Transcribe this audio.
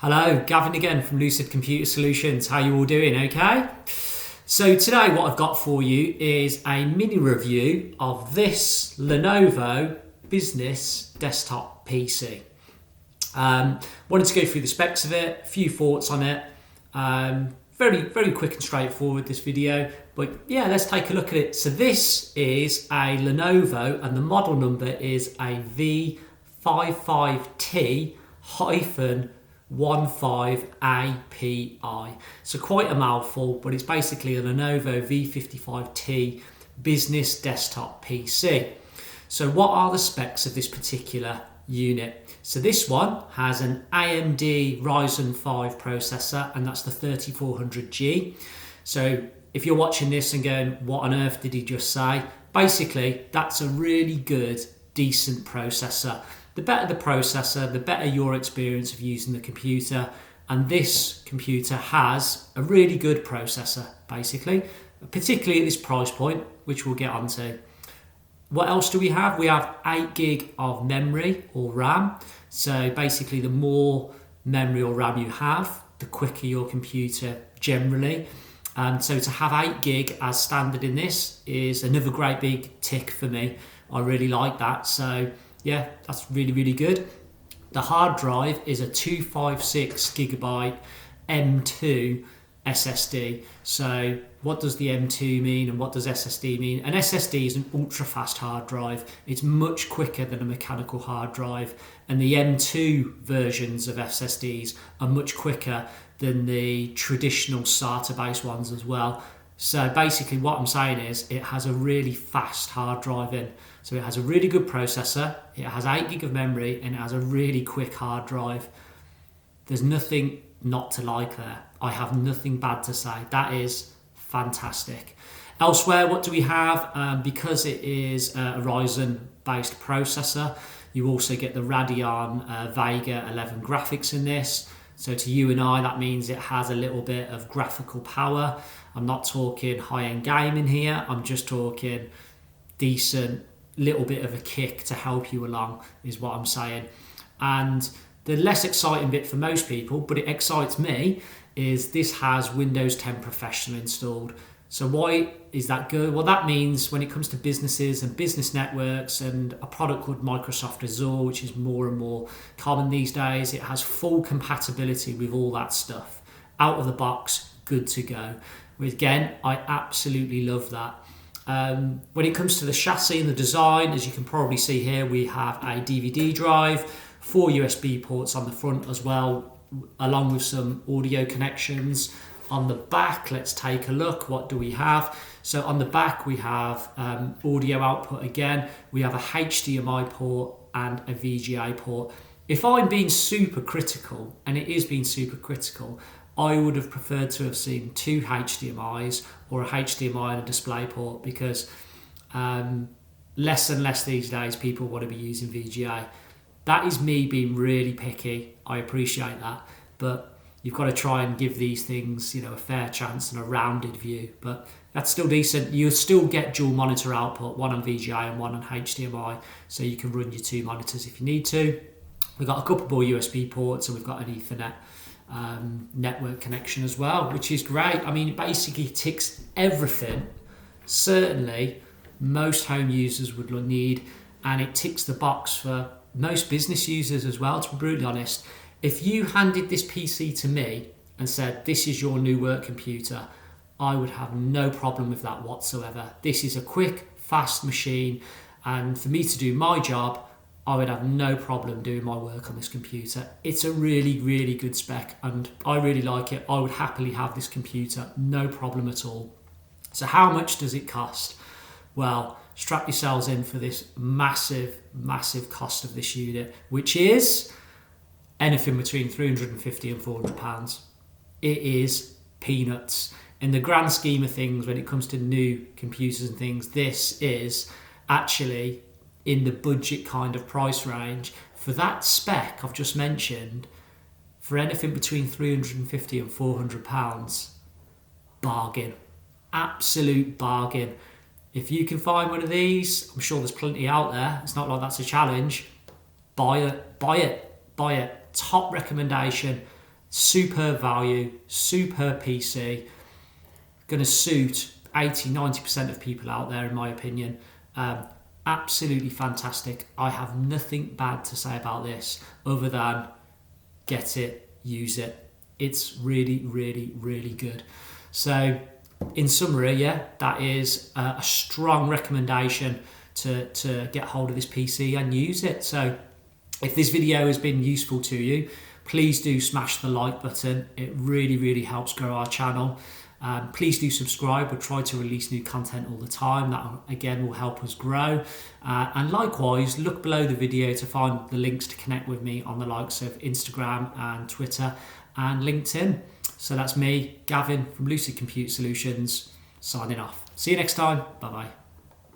Hello, Gavin again from Lucid Computer Solutions. How you all doing? Okay? So today what I've got for you is a mini review of this Lenovo Business Desktop PC. Wanted to go through the specs of it, a few thoughts on it. Very quick and straightforward, this video. But yeah, let's take a look at it. So this is a Lenovo and the model number is a V55T-15API. So quite a mouthful, but it's basically a Lenovo V55T Business Desktop PC. So what are the specs of this particular unit? So this one has an AMD Ryzen 5 processor, and that's the 3400G. So if you're watching this and going, what on earth did he just say? Basically, that's a really good, decent processor. The better the processor, the better your experience of using the computer. And this computer has a really good processor, basically, particularly at this price point, which we'll get onto. What else do we have? We have 8 gig of memory or RAM. So basically, the more memory or RAM you have, the quicker your computer generally. So to have 8 gig as standard in this is another great big tick for me. I really like that. So yeah, that's really good. The hard drive is a 256 gigabyte M2 SSD. So what does the M2 mean and what does SSD mean? An SSD is an ultra fast hard drive. It's much quicker than a mechanical hard drive, and the M2 versions of SSDs are much quicker than the traditional SATA based ones as well. So basically what I'm saying is it has a really fast hard drive in. So it has a really good processor, it has 8 gig of memory, and it has a really quick hard drive. There's nothing not to like there. I have nothing bad to say. That is fantastic. Elsewhere, what do we have? Because it is a Ryzen based processor, you also get the Radeon Vega 11 graphics in this. So to you and I, that means it has a little bit of graphical power. I'm not talking high-end gaming here. I'm just talking decent, little bit of a kick to help you along is what I'm saying. And the less exciting bit for most people, but it excites me, is this has Windows 10 Professional installed. So why is that good? Well, that means when it comes to businesses and business networks and a product called Microsoft Azure, which is more and more common these days, it has full compatibility with all that stuff. Out of the box, good to go. Again, I absolutely love that. When it comes to the chassis and the design, as you can probably see here, we have a DVD drive, 4 USB ports on the front as well, along with some audio connections. On the back, let's take a look. What do we have? So on the back, we have audio output again. We have a HDMI port and a VGA port. If I'm being super critical, and it is being super critical, I would have preferred to have seen 2 HDMIs or a HDMI and a display port, because less and less these days people want to be using VGA. That is me being really picky. I appreciate that, but you've got to try and give these things, a fair chance and a rounded view. But that's still decent. You'll still get dual monitor output, one on VGA and one on HDMI, so you can run your 2 monitors if you need to. We've got a couple more USB ports, and we've got an Ethernet network connection as well, which is great. I mean, it basically ticks everything certainly most home users would need, and it ticks the box for most business users as well, to be brutally honest. If you handed this PC to me and said, this is your new work computer, I would have no problem with that whatsoever. This is a quick, fast machine, and for me to do my job, I would have no problem doing my work on this computer. It's a really good spec, and I really like it. I would happily have this computer, no problem at all. So how much does it cost? Well, strap yourselves in for this massive cost of this unit, which is anything between £350 and £400. It is peanuts. In the grand scheme of things, when it comes to new computers and things, this is actually in the budget kind of price range. For that spec I've just mentioned, for anything between £350 and £400, bargain. Absolute bargain. If you can find one of these, I'm sure there's plenty out there. It's not like that's a challenge. Buy it. Top recommendation. Superb value, superb PC, going to suit 80-90% of people out there in my opinion. Absolutely fantastic. I have nothing bad to say about this other than get it, use it. It's really, really, really good. So in summary, yeah, that is a strong recommendation to get hold of this PC and use it. So if this video has been useful to you, please do smash the like button. It really, really helps grow our channel. Please do subscribe. We'll try to release new content all the time. That again will help us grow. And likewise, look below the video to find the links to connect with me on the likes of Instagram and Twitter and LinkedIn. So that's me, Gavin from Lucid Computer Solutions, signing off. See you next time. Bye bye.